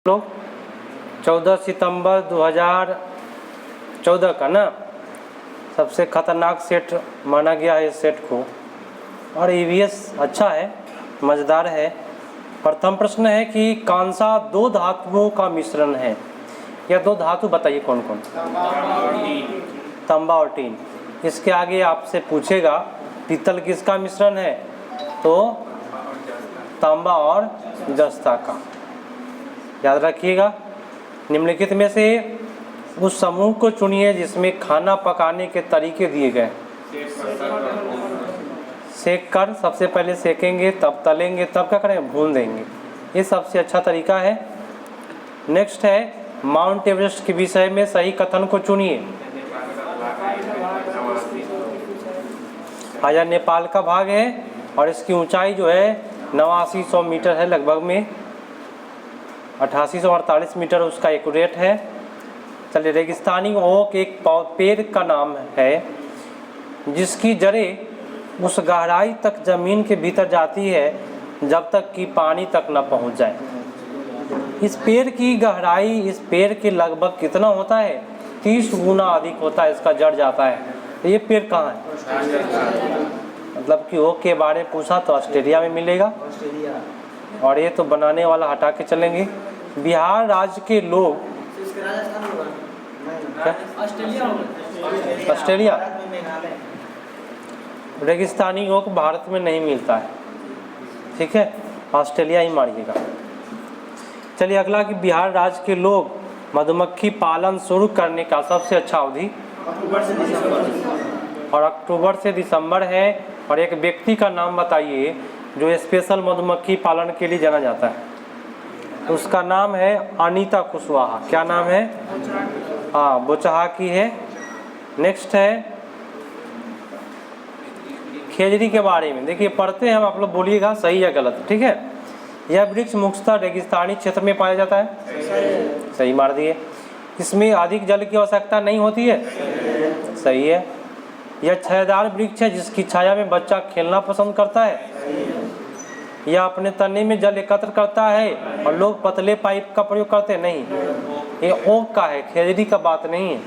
लोग 14 सितंबर 2014 का ना सबसे खतरनाक सेट माना गया है इस सेट को। और ईवीएस अच्छा है, मज़ेदार है। प्रथम प्रश्न है कि कौन सा दो धातुओं का मिश्रण है? या दो धातु बताइए कौन कौन? तांबा और टीन। इसके आगे आपसे पूछेगा पीतल किसका मिश्रण है, तो तांबा और जस्ता का। याद रखिएगा। निम्नलिखित में से उस समूह को चुनिए जिसमें खाना पकाने के तरीके दिए गए। सेक कर, सबसे पहले सेकेंगे, तब तलेंगे, तब क्या करेंगे, भून देंगे। ये सबसे अच्छा तरीका है। नेक्स्ट है माउंट एवरेस्ट के विषय में सही कथन को चुनिए। यह नेपाल का भाग है और इसकी ऊंचाई जो है 8900 मीटर है, लगभग में 8848 मीटर उसका एक्यूरेट है। चलिए, रेगिस्तानी ओक एक पेड़ का नाम है जिसकी जड़ें उस गहराई तक ज़मीन के भीतर जाती है जब तक कि पानी तक न पहुंच जाए। इस पेड़ की गहराई इस पेड़ के लगभग कितना होता है? 30 गुना अधिक होता है, इसका जड़ जाता है। तो ये पेड़ कहाँ है? मतलब कि ओक के बारे में पूछा तो ऑस्ट्रेलिया में मिलेगा। और ये तो बनाने वाला हटा के चलेंगे। बिहार राज्य के लोग ऑस्ट्रेलिया रेगिस्तानी ओक भारत में नहीं मिलता है, ठीक है, ऑस्ट्रेलिया ही मारिएगा। चलिए अगला कि बिहार राज्य के लोग मधुमक्खी पालन शुरू करने का सबसे अच्छा अवधि अक्टूबर से दिसंबर है। और एक व्यक्ति का नाम बताइए जो स्पेशल मधुमक्खी पालन के लिए जाना जाता है। उसका नाम है अनीता कुशवाहा। क्या नाम है? हाँ, बोचहा की है। नेक्स्ट है खेजड़ी के बारे में। देखिए पढ़ते हैं हम, आप लोग बोलिएगा सही या गलत, ठीक है। यह वृक्ष मुख्यतः रेगिस्तानी क्षेत्र में पाया जाता है। सही मार दिए। इसमें अधिक जल की आवश्यकता नहीं होती है। सही है। यह छायादार वृक्ष है जिसकी छाया में बच्चा खेलना पसंद करता है। यह अपने तने में जल एकत्र करता है और लोग पतले पाइप का प्रयोग करते हैं। नहीं, ये ओक का है, खेजड़ी का बात नहीं है,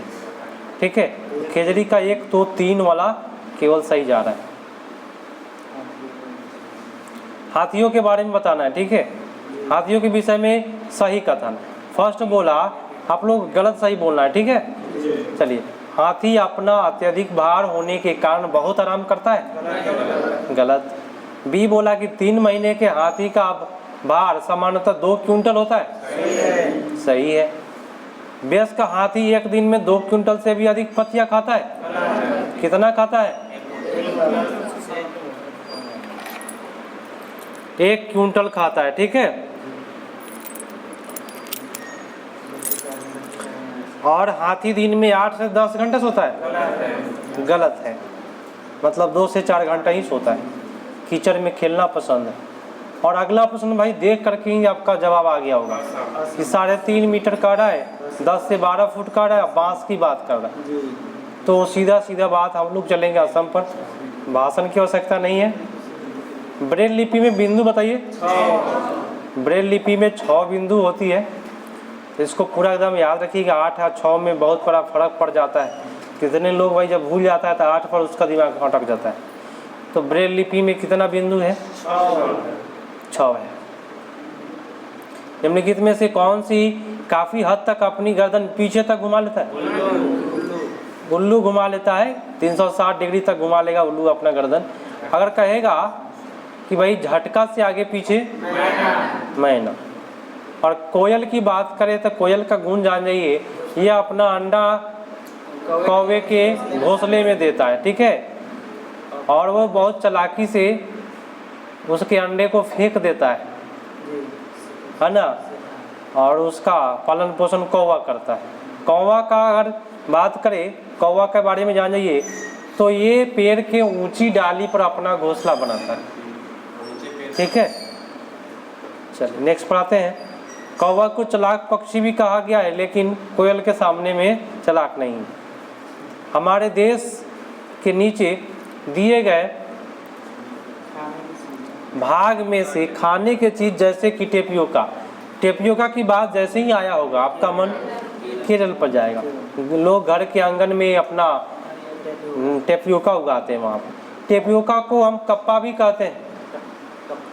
ठीक है। खेजड़ी का 1 2 3 वाला केवल सही जा रहा है। हाथियों के बारे में बताना है, ठीक है। हाथियों के विषय में सही कथन। फर्स्ट बोला, आप लोग गलत सही बोलना है, ठीक है। चलिए, हाथी अपना अत्यधिक भार होने के कारण बहुत आराम करता है। गलत। बी बोला कि 3 महीने के हाथी का भार सामान्यतः 2 क्विंटल होता है। सही है। वयस्क हाथी एक दिन में 2 क्विंटल से भी अधिक पत्तियां खाता है। कितना खाता है? 1 क्विंटल खाता है, ठीक है। और हाथी दिन में 8 से 10 घंटे सोता है। गलत है। मतलब 2 से 4 घंटा ही सोता है। कीचड़ में खेलना पसंद है। और अगला प्रश्न भाई देख करके ही आपका जवाब आ गया होगा कि 3.5 मीटर का रहा है, 10 से 12 फुट का रहा है, बांस की बात कर रहा है। तो सीधा सीधा बात हम लोग चलेंगे असम पर। भाषण की आवश्यकता नहीं है। ब्रेल लिपि में बिंदु बताइए। ब्रेल लिपि में 6 बिंदु होती है। इसको पूरा एकदम याद रखिएगा। 8 और 6 में बहुत बड़ा फर्क पड़ जाता है। कितने लोग भाई जब भूल जाता है तो 8 पर उसका दिमाग अटक जाता है। तो ब्रेल लिपि में कितना बिंदु है? 6 है। निम्नलिखित में से कौन सी काफी हद तक अपनी गर्दन पीछे तक घुमा लेता है? उल्लू घुमा लेता है। 360 डिग्री तक घुमा लेगा उल्लू अपना गर्दन। अगर कहेगा कि भाई झटका से आगे पीछे, मैना। और कोयल की बात करें तो कोयल का गुण जान जाइए, यह अपना अंडा कौवे के घोंसले में देता है, ठीक है। और वो बहुत चालाकी से उसके अंडे को फेंक देता है ना। और उसका पालन पोषण कौवा करता है। कौवा का अगर बात करें, कौवा के बारे में जान जाइए तो ये पेड़ के ऊंची डाली पर अपना घोंसला बनाता है, ठीक है। चलिए नेक्स्ट पढ़ाते हैं। कौवा को चालाक पक्षी भी कहा गया है, लेकिन कोयल के सामने में चालाक नहीं। हमारे देश के नीचे दिए गए भाग में से खाने की चीज़ जैसे कि टेपियोका की बात जैसे ही आया होगा आपका मन केरल पर जाएगा। लोग घर के आंगन में अपना टेपियोका उगाते हैं। वहाँ पर टेपियोका को हम कप्पा भी कहते हैं,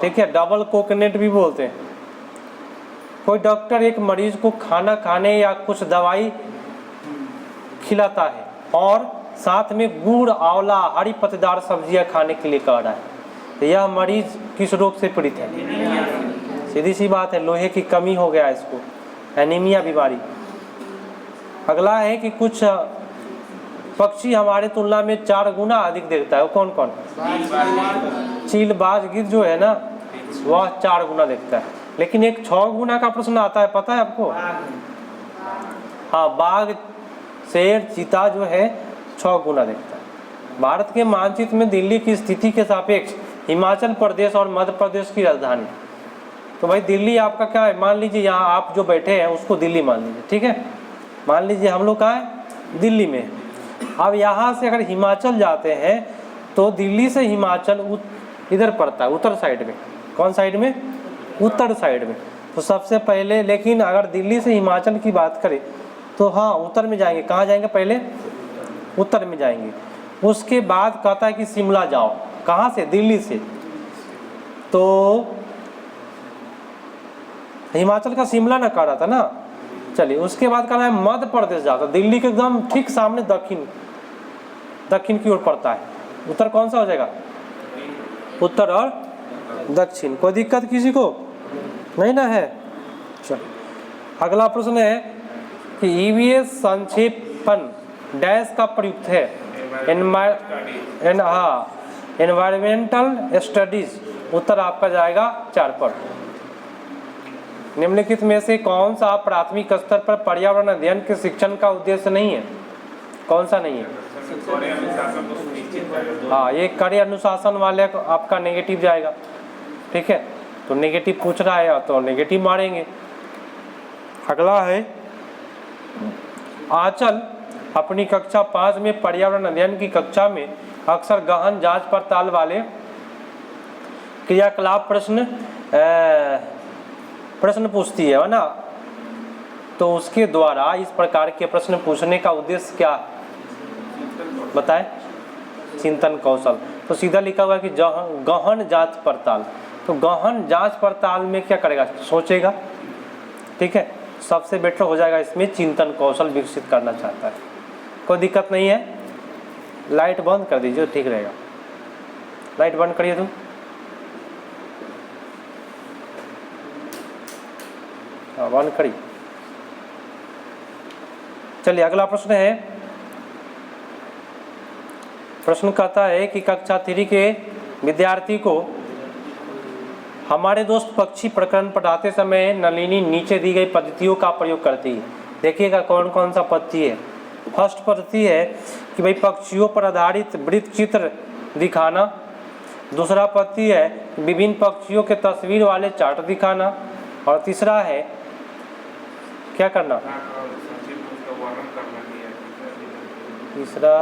ठीक है, डबल कोकोनट भी बोलते हैं। कोई डॉक्टर एक मरीज को खाना खाने या कुछ दवाई खिलाता है और साथ में गुड़, आंवला, हरी पत्तेदार सब्जियां खाने के लिए कह रहा है, तो यह मरीज किस रोग से पीड़ित है? सीधी सी बात है, लोहे की कमी हो गया इसको, एनीमिया बीमारी। अगला है कि कुछ पक्षी हमारे तुलना में 4 गुना अधिक देखता है। वो कौन कौन? चील, बाज, गिद्ध जो है ना, वह 4 गुना देखता है। लेकिन एक 6 गुना का प्रश्न आता है, पता है आपको? हाँ, बाघ, शेर, चीता जो है 6 गुना देखता है। भारत के मानचित्र में दिल्ली की स्थिति के सापेक्ष हिमाचल प्रदेश और मध्य प्रदेश की राजधानी, तो भाई दिल्ली आपका क्या है? मान लीजिए यहाँ आप जो बैठे हैं उसको दिल्ली मान लीजिए, ठीक है। मान लीजिए हम लोग कहाँ है? दिल्ली में। अब यहाँ से अगर हिमाचल जाते हैं तो दिल्ली से हिमाचल इधर पड़ता है, उत्तर साइड में। कौन साइड में? उत्तर साइड में। तो सबसे पहले, लेकिन अगर दिल्ली से हिमाचल की बात करें तो हाँ उत्तर में जाएंगे। कहाँ जाएंगे? पहले उत्तर में जाएंगे। उसके बाद कहता है कि शिमला जाओ। कहाँ से? दिल्ली से। तो हिमाचल का शिमला ना कह रहा था ना, चलिए। उसके बाद कह रहा है मध्य प्रदेश जाता, दिल्ली के एकदम ठीक सामने दक्षिण की ओर पड़ता है। उत्तर कौन सा हो जाएगा? उत्तर और दक्षिण। कोई दिक्कत किसी को नहीं ना है? चल, अगला प्रश्न है कि ईवीएस संक्षेपण डैश का प्रयुक्त है? Environmental studies. उत्तर आपका जाएगा 4 पर। निम्नलिखित में से कौन सा प्राथमिक स्तर पर पर्यावरण अध्ययन के शिक्षण का उद्देश्य नहीं है? कौन सा नहीं है? हाँ, ये कार्य अनुशासन वाले आपका नेगेटिव जाएगा, ठीक है। तो नेगेटिव पूछ रहा है तो नेगेटिव मारेंगे। अगला है आंचल अपनी कक्षा 5 में पर्यावरण अध्ययन की कक्षा में अक्सर गहन जांच पड़ताल वाले क्रियाकलाप प्रश्न पूछती है ना। तो उसके द्वारा इस प्रकार के प्रश्न पूछने का उद्देश्य क्या बताएं? चिंतन कौशल। तो सीधा लिखा हुआ है कि गहन जांच पड़ताल। तो गहन जांच पड़ताल में क्या करेगा? सोचेगा, ठीक है। सबसे बेटर हो जाएगा इसमें चिंतन कौशल विकसित करना चाहता है। कोई दिक्कत नहीं है। लाइट बंद कर दीजिए, ठीक रहेगा। लाइट बंद करिए तुम। बंद करिए। चलिए अगला प्रश्न है। प्रश्न कहता है कि कक्षा 3 के विद्यार्थी को हमारे दोस्त पक्षी प्रकरण पढ़ाते समय नलिनी नीचे दी गई पद्धतियों का प्रयोग करती है। देखिएगा कौन कौन सा पद्धति है। फर्स्ट पद्धति है कि भाई पक्षियों पर आधारित वृत्त चित्र दिखाना। दूसरा पद्धति है विभिन्न पक्षियों के तस्वीर वाले चार्ट दिखाना। और तीसरा है क्या करना? तीसरा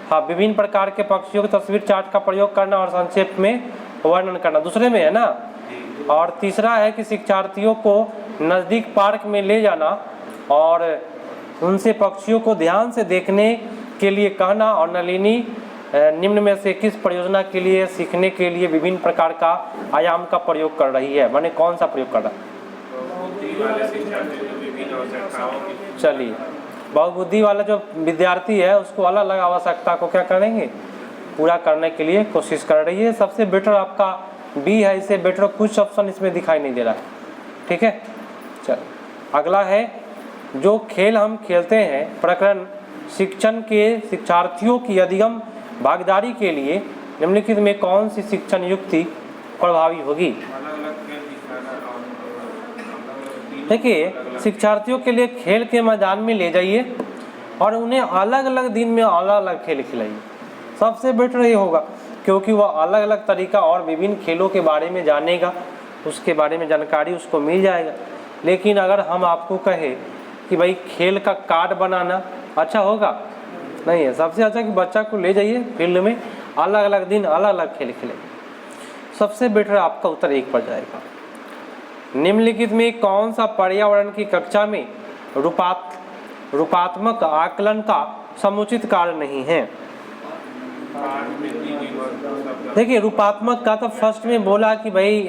हाँ, विभिन्न प्रकार के पक्षियों की तस्वीर चार्ट का प्रयोग करना और संक्षेप में वर्णन करना। दूसरे में है ना। और तीसरा है कि शिक्षार्थियों को नज़दीक पार्क में ले जाना और उनसे पक्षियों को ध्यान से देखने के लिए कहना। और नलिनी निम्न में से किस परियोजना के लिए सीखने के लिए विभिन्न प्रकार का आयाम का प्रयोग कर रही है? माने कौन सा प्रयोग कर रहा है? चलिए, बहुबुद्धि वाला जो विद्यार्थी है उसको अलग अलग आवश्यकता को क्या करेंगे? पूरा करने के लिए कोशिश कर रही है। सबसे बेटर आपका बी है, इससे बेटर कुछ ऑप्शन इसमें दिखाई नहीं दे रहा है, ठीक है। चल अगला है जो खेल हम खेलते हैं प्रकरण शिक्षण के शिक्षार्थियों की अधिगम भागीदारी के लिए निम्नलिखित में कौन सी शिक्षण युक्ति प्रभावी होगी? देखिए, शिक्षार्थियों के लिए खेल के मैदान में ले जाइए और उन्हें अलग अलग दिन में अलग अलग खेल खिलाइए। सबसे बेटर ये होगा, क्योंकि वह अलग अलग तरीका और विभिन्न खेलों के बारे में जानेगा, उसके बारे में जानकारी उसको मिल जाएगा। लेकिन अगर हम आपको कहें कि भाई खेल का कार्ड बनाना अच्छा होगा? नहीं है। सबसे अच्छा कि बच्चा को ले जाइए फील्ड में, अलग अलग दिन अलग अलग खेल खिलाइए। सबसे बेटर आपका उत्तर 1 पर जाएगा। निम्नलिखित में कौन सा पर्यावरण की कक्षा में रूपात्मक आकलन का समुचित कार्य नहीं है? देखिए रूपात्मक का तो फर्स्ट में बोला कि भाई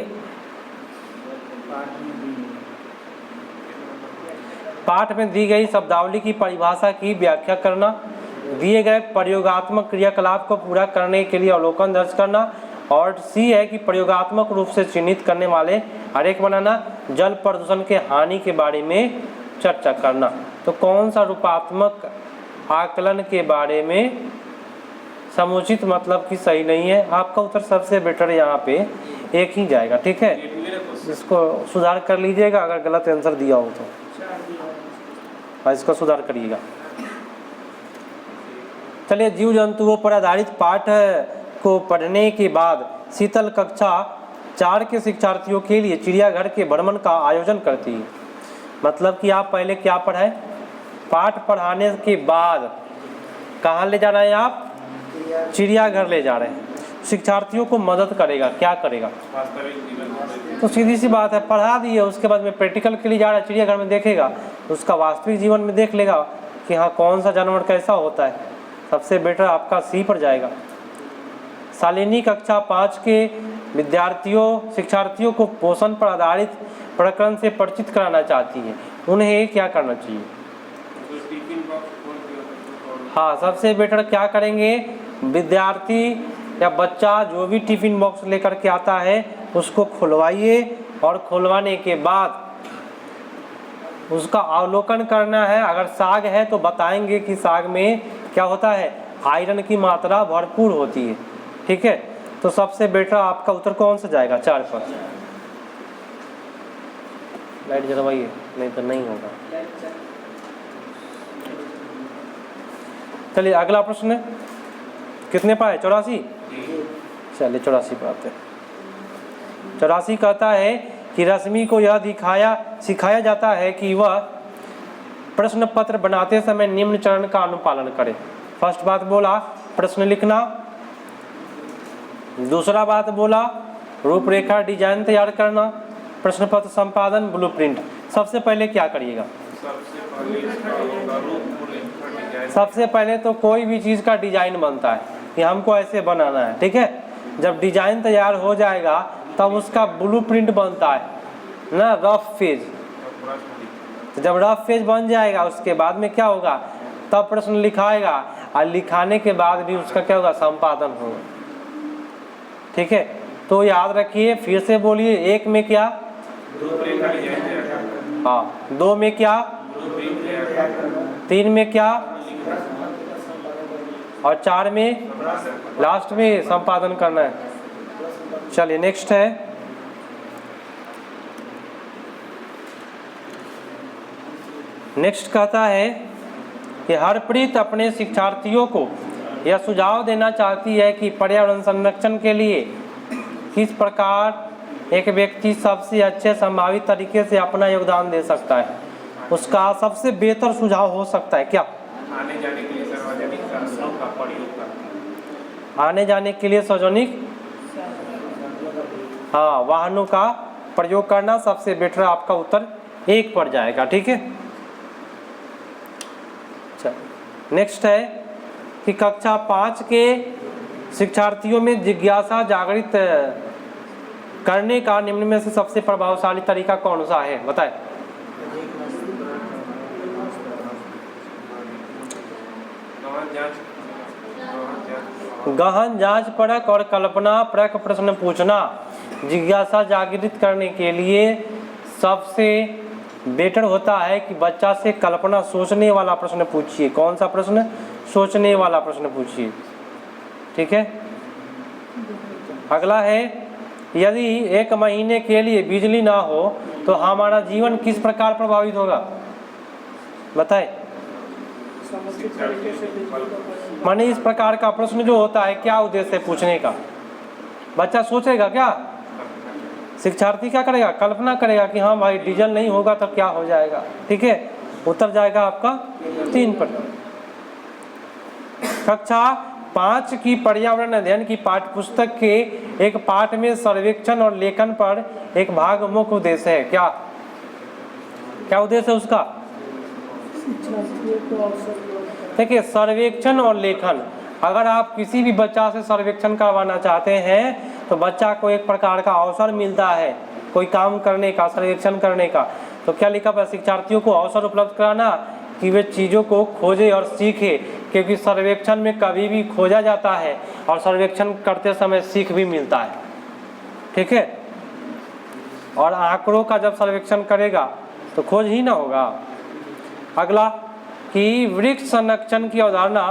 पाठ में दी गई शब्दावली की परिभाषा की व्याख्या करना, दिए गए प्रयोगात्मक क्रियाकलाप को पूरा करने के लिए अवलोकन दर्ज करना, और सी है कि प्रयोगात्मक रूप से चिन्हित करने वाले आरेख बनाना, जल प्रदूषण के हानि के बारे में चर्चा करना। तो कौन सा रूपात्मक आकलन के बारे में समुचित मतलब कि सही नहीं है? आपका उत्तर सबसे बेटर यहाँ पे एक ही जाएगा, ठीक है। इसको सुधार कर लीजिएगा अगर गलत आंसर दिया हो तो, और इसको सुधार करिएगा। चलिए, जीव जंतुओं पर आधारित पाठ को पढ़ने के बाद शीतल कक्षा 4 के शिक्षार्थियों के लिए चिड़ियाघर के भ्रमण का आयोजन करती है। मतलब कि आप पहले क्या पढ़ाए, पाठ पढ़ाने के बाद कहाँ ले जा रहे हैं आप? चिड़ियाघर ले जा रहे हैं। शिक्षार्थियों को मदद करेगा, क्या करेगा? तो सीधी सी बात है, पढ़ा दिए उसके बाद में प्रैक्टिकल के लिए जा रहा है चिड़ियाघर में, देखेगा तो उसका वास्तविक जीवन में देख लेगा कि हाँ कौन सा जानवर कैसा होता है। सबसे बेटर आपका सी पर जाएगा। शालिनी कक्षा 5 के शिक्षार्थियों को पोषण पर आधारित प्रकरण से परिचित कराना चाहती है, उन्हें क्या करना चाहिए? हाँ, सबसे बेटर क्या करेंगे? विद्यार्थी या बच्चा जो भी टिफिन बॉक्स लेकर के आता है उसको खुलवाइए, और खुलवाने के बाद उसका अवलोकन करना है। अगर साग है तो बताएंगे कि साग में क्या होता है, आयरन की मात्रा भरपूर होती है, ठीक है। तो सबसे बेटर आपका उत्तर कौन सा जाएगा? 4 पर। लाइट जलवाइए, नहीं तो नहीं होगा। चलिए अगला प्रश्न है, कितने पर है? 84। चलिए 84 पर आते हैं। 84 कहता है कि रश्मि को यह सिखाया जाता है कि वह प्रश्न पत्र बनाते समय निम्न चरण का अनुपालन करे। फर्स्ट बात बोला प्रश्न लिखना, दूसरा बात बोला रूपरेखा डिजाइन तैयार करना, प्रश्न पत्र संपादन, ब्लूप्रिंट। सबसे पहले क्या करिएगा? सबसे पहले तो कोई भी चीज़ का डिजाइन बनता है कि हमको ऐसे बनाना है, ठीक है। जब डिजाइन तैयार हो जाएगा तब उसका ब्लूप्रिंट बनता है ना, रफ पेज। तो जब रफ पेज बन जाएगा उसके बाद में क्या होगा, तब प्रश्न लिखाएगा, और लिखाने के बाद भी उसका क्या होगा, संपादन होगा, ठीक है। तो याद रखिए, फिर से बोलिए, 1 में क्या, हाँ, 2 में क्या, 3 में क्या, और 4 में लास्ट में संपादन करना है। चलिए नेक्स्ट है, नेक्स्ट कहता है कि हरप्रीत अपने शिक्षार्थियों को यह सुझाव देना चाहती है कि पर्यावरण संरक्षण के लिए किस प्रकार एक व्यक्ति सबसे अच्छे संभावित तरीके से अपना योगदान दे सकता है। उसका सबसे बेहतर सुझाव हो सकता है क्या? आने जाने के लिए सार्वजनिक साधनों का प्रयोग करना। आने जाने के लिए सार्वजनिक, हाँ, वाहनों का प्रयोग करना सबसे बेटर आपका उत्तर 1 पर जाएगा, ठीक है। नेक्स्ट है कि कक्षा 5 के शिक्षार्थियों में जिज्ञासा जागृत करने का निम्न में से सबसे प्रभावशाली तरीका कौन सा है, बताएं। गहन जांच परख और कल्पना परक प्रश्न पूछना जिज्ञासा जागृत करने के लिए सबसे बेटर होता है कि बच्चा से कल्पना, सोचने वाला प्रश्न पूछिए। कौन सा प्रश्न? सोचने वाला प्रश्न पूछिए, ठीक है। अगला है, यदि 1 महीने के लिए बिजली ना हो तो हमारा जीवन किस प्रकार प्रभावित होगा, बताएं। माने इस प्रकार का प्रश्न जो होता है, क्या उद्देश्य है पूछने का? बच्चा सोचेगा क्या, शिक्षार्थी क्या करेगा, कल्पना करेगा कि हाँ भाई डीजल नहीं होगा तो क्या हो जाएगा, ठीक है। उत्तर जाएगा आपका 3 पर। कक्षा 5 की पर्यावरण अध्ययन की पाठ्यपुस्तक के एक पाठ में सर्वेक्षण और लेखन पर एक भाग मुख्य उद्देश्य है। क्या क्या उद्देश्य है उसका? देखिए, सर्वेक्षण और लेखन, अगर आप किसी भी बच्चा से सर्वेक्षण करवाना चाहते हैं तो बच्चा को एक प्रकार का अवसर मिलता है कोई काम करने का, सर्वेक्षण करने का। तो क्या लिखा है? शिक्षार्थियों को अवसर उपलब्ध कराना कि वे चीज़ों को खोजे और सीखे, क्योंकि सर्वेक्षण में कभी भी खोजा जाता है और सर्वेक्षण करते समय सीख भी मिलता है। ठीक है, और आंकड़ों का जब सर्वेक्षण करेगा तो खोज ही ना होगा। अगला कि वृक्ष संरक्षण की अवधारणा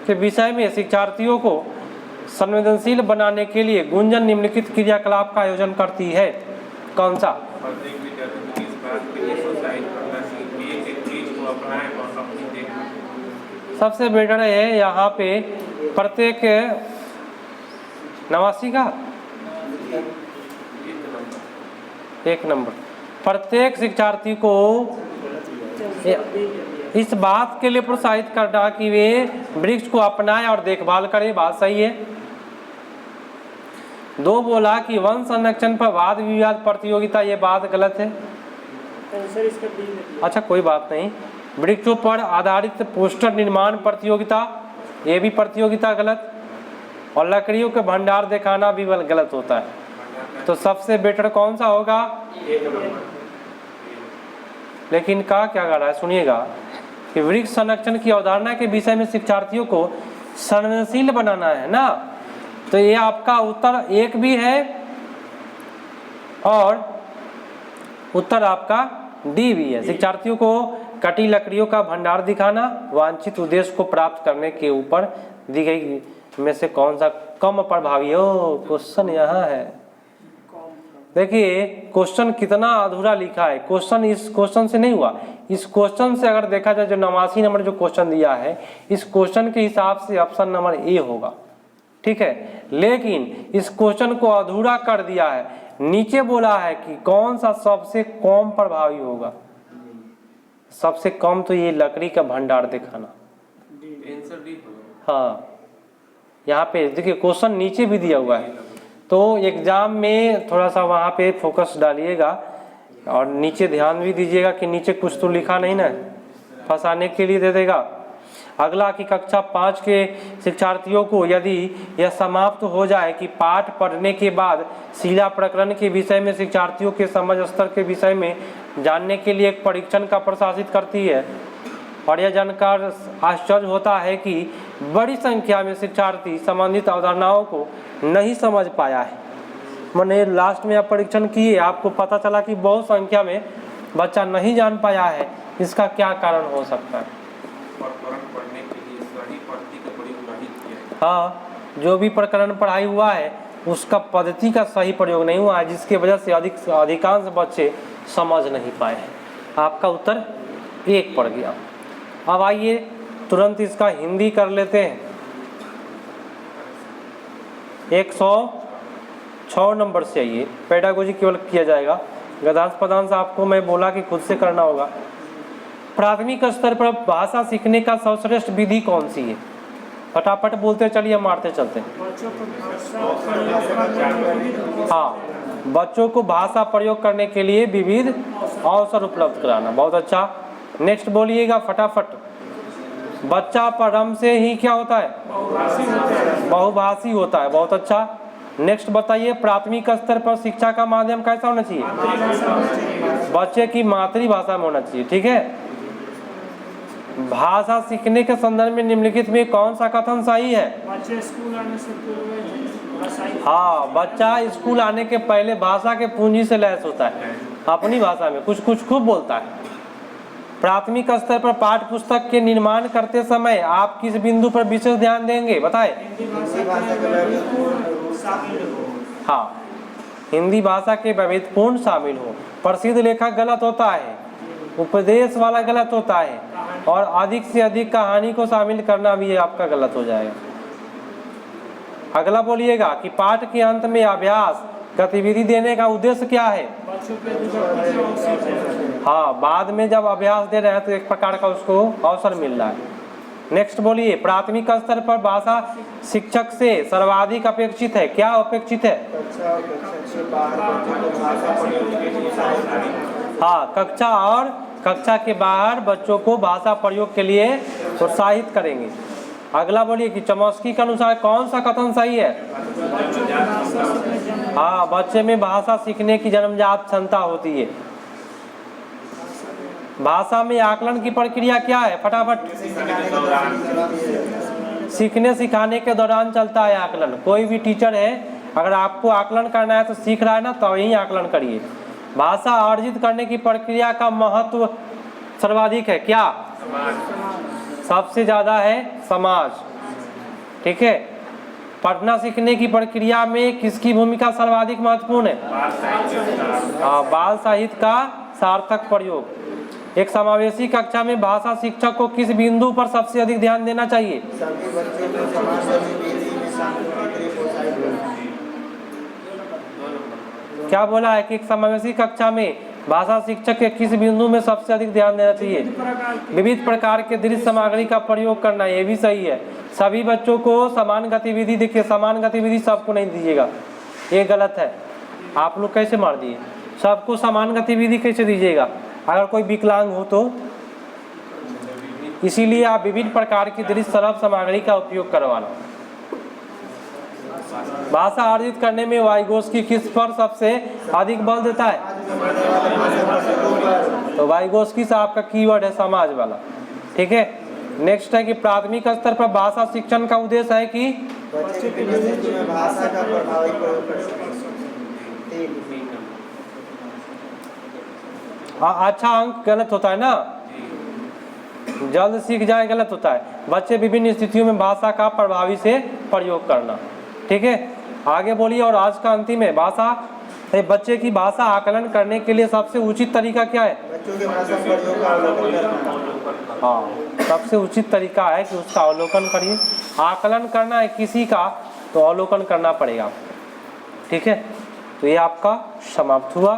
के विषय में शिक्षार्थियों को संवेदनशील बनाने के लिए गुंजन निम्नलिखित क्रियाकलाप का आयोजन करती है। कौन सा? प्रत्येक विद्यार्थी को इस बात के लिए प्रोत्साहित करना चाहिए कि एक चीज को अपनाएं और अपनी देखें। सबसे बेटर है यहाँ पे प्रत्येक नवासी का 1 नंबर, प्रत्येक शिक्षार्थी को इस बात के लिए प्रोत्साहित करना कि वे वृक्ष को अपनाएं और देखभाल करें। बात सही है। 2 बोला कि वन संरक्षण पर वाद विवाद प्रतियोगिता, ये बात गलत है। अच्छा कोई बात नहीं। वृक्षों पर आधारित पोस्टर निर्माण प्रतियोगिता, ये भी प्रतियोगिता गलत। और लकड़ियों के भंडार दिखाना भी गलत होता है। तो सबसे बेटर कौन सा होगा? लेकिन का क्या कर रहा है, सुनिएगा कि वृक्ष संरक्षण की अवधारणा के विषय में शिक्षार्थियों को संवेदनशील बनाना है ना, तो ये आपका उत्तर 1 भी है और उत्तर आपका डी भी है। शिक्षार्थियों को कटी लकड़ियों का भंडार दिखाना वांछित उद्देश्य को प्राप्त करने के ऊपर दी गई में से कौन सा कम प्रभावी हो? क्वेश्चन यहाँ है। देखिए क्वेश्चन कितना अधूरा लिखा है। क्वेश्चन इस क्वेश्चन से नहीं हुआ। इस क्वेश्चन से अगर देखा जाए, जो 89 नंबर जो क्वेश्चन दिया है, इस क्वेश्चन के हिसाब से ऑप्शन नंबर ए होगा। ठीक है, लेकिन इस क्वेश्चन को अधूरा कर दिया है। नीचे बोला है कि कौन सा सबसे कम प्रभावी होगा। सबसे कम तो ये लकड़ी का भंडार दिखाना। हाँ, यहाँ पे देखिए क्वेश्चन नीचे भी दिया हुआ है, तो एग्जाम में थोड़ा सा वहाँ पे फोकस डालिएगा और नीचे ध्यान भी दीजिएगा कि नीचे कुछ तो लिखा नहीं ना, फंसाने के लिए दे देगा। अगला कि कक्षा 5 के शिक्षार्थियों को यदि यह समाप्त हो जाए कि पाठ पढ़ने के बाद शीला प्रकरण के विषय में शिक्षार्थियों के समझ स्तर के विषय में जानने के लिए एक परीक्षण का प्रशासित करती है, और यह जानकर आश्चर्य होता है कि बड़ी संख्या में शिक्षार्थी संबंधित अवधारणाओं को नहीं समझ पाया है। मैंने लास्ट में आप परीक्षण किए, आपको पता चला कि बहुत संख्या में बच्चा नहीं जान पाया है। इसका क्या कारण हो सकता है? पढ़ने के लिए सही पद्धति का प्रयोग नहीं किया। हाँ, जो भी प्रकरण पढ़ाई हुआ है उसका पद्धति का सही प्रयोग नहीं हुआ है, जिसकी वजह से अधिकांश बच्चे समझ नहीं पाए हैं। आपका उत्तर 1 पड़ गया। अब आइए तुरंत इसका हिंदी कर लेते हैं। 106 नंबर से आइए। पेडागोजी केवल किया जाएगा, गद्यांश पदांश आपको मैं बोला कि खुद से करना होगा। प्राथमिक स्तर पर भाषा सीखने का सर्वश्रेष्ठ विधि कौन सी है? फटाफट बोलते चलिए, मारते चलते। हाँ, बच्चों को भाषा प्रयोग करने के लिए विविध अवसर उपलब्ध कराना। बहुत अच्छा। नेक्स्ट बोलिएगा फटाफट। बच्चा प्रारंभ से ही क्या होता है? बहुभाषी होता है। बहुत अच्छा। नेक्स्ट बताइए, प्राथमिक स्तर पर शिक्षा का माध्यम कैसा होना चाहिए? बच्चे की मातृभाषा में होना चाहिए। ठीक है। भाषा सीखने के संदर्भ में निम्नलिखित में कौन सा कथन सही है? बच्चे स्कूल आने से पूर्व। हाँ, बच्चा स्कूल आने के पहले भाषा के पूंजी से लैस होता है, अपनी भाषा में कुछ कुछ खूब बोलता है। प्राथमिक स्तर पर पाठ्य पुस्तक के निर्माण करते समय आप किस बिंदु पर विशेष ध्यान देंगे? बताएं। हाँ, हिंदी भाषा के वैविध्यपूर्ण शामिल हो। प्रसिद्ध लेखक गलत होता है, उपदेश वाला गलत होता है, और अधिक से अधिक कहानी को शामिल करना भी आपका गलत हो जाएगा। अगला बोलिएगा कि पाठ के अंत में अभ्यास गतिविधि देने का उद्देश्य क्या है? हाँ, बाद में जब अभ्यास दे रहे हैं तो एक प्रकार का उसको अवसर मिल रहा है। नेक्स्ट बोलिए, प्राथमिक स्तर पर भाषा शिक्षक से सर्वाधिक अपेक्षित है। क्या अपेक्षित है? हाँ, कक्षा और कक्षा के बाहर बच्चों को भाषा प्रयोग के लिए प्रोत्साहित करेंगे। अगला बोलिए कि चमस्की के अनुसार कौन सा कथन सही है? हाँ, बच्चे में भाषा सीखने की जन्मजात क्षमता होती है। भाषा में आकलन की प्रक्रिया क्या है? फटाफट। सीखने सिखाने के दौरान चलता है आकलन। कोई भी टीचर है, अगर आपको आकलन करना है तो सीख रहा है ना, तो यही आकलन करिए। भाषा अर्जित करने की प्रक्रिया का महत्व सर्वाधिक है। क्या? सबसे ज़्यादा है समाज। ठीक है। पढ़ना सीखने की प्रक्रिया में किसकी भूमिका सर्वाधिक महत्वपूर्ण है? हाँ, बाल साहित्य का सार्थक प्रयोग। एक समावेशी कक्षा में भाषा शिक्षक को किस बिंदु पर सबसे अधिक ध्यान देना चाहिए? क्या बोला है कि एक समावेशी कक्षा में भाषा शिक्षक के किस बिंदु में सबसे अधिक ध्यान देना चाहिए? विविध प्रकार के दृश्य सामग्री का प्रयोग करना, ये भी सही है। सभी बच्चों को समान गतिविधि, देखिए समान गतिविधि सबको नहीं दीजिएगा, ये गलत है। आप लोग कैसे मार दिए? सबको समान गतिविधि कैसे दीजिएगा अगर कोई विकलांग हो तो? इसीलिए आप विभिन्न प्रकार की दृश्य सरल सामग्री का उपयोग करवाना। भाषा अर्जित करने में वाइगोस्की किस पर सबसे अधिक बल देता है? तो वाइगोस्की से आपका कीवर्ड है समाज वाला। ठीक है। नेक्स्ट है कि प्राथमिक स्तर पर भाषा शिक्षण का उद्देश्य है कि बच्चे के मस्तिष्क में भाषा का प्रभावी प्रयोग कर सकें। हाँ, अच्छा अंक गलत होता है ना, जल्द सीख जाए गलत होता है। बच्चे विभिन्न स्थितियों में भाषा का प्रभावी से प्रयोग करना। ठीक है। आगे बोलिए। और आज का अंतिम है, भाषा बच्चे की भाषा आकलन करने के लिए सबसे उचित तरीका क्या है? बच्चों के भाषा प्रयोग का अवलोकन करना। हाँ, सबसे उचित तरीका है कि उसका अवलोकन करिए। आकलन करना है किसी का तो अवलोकन करना पड़ेगा। ठीक है। तो ये आपका समाप्त हुआ।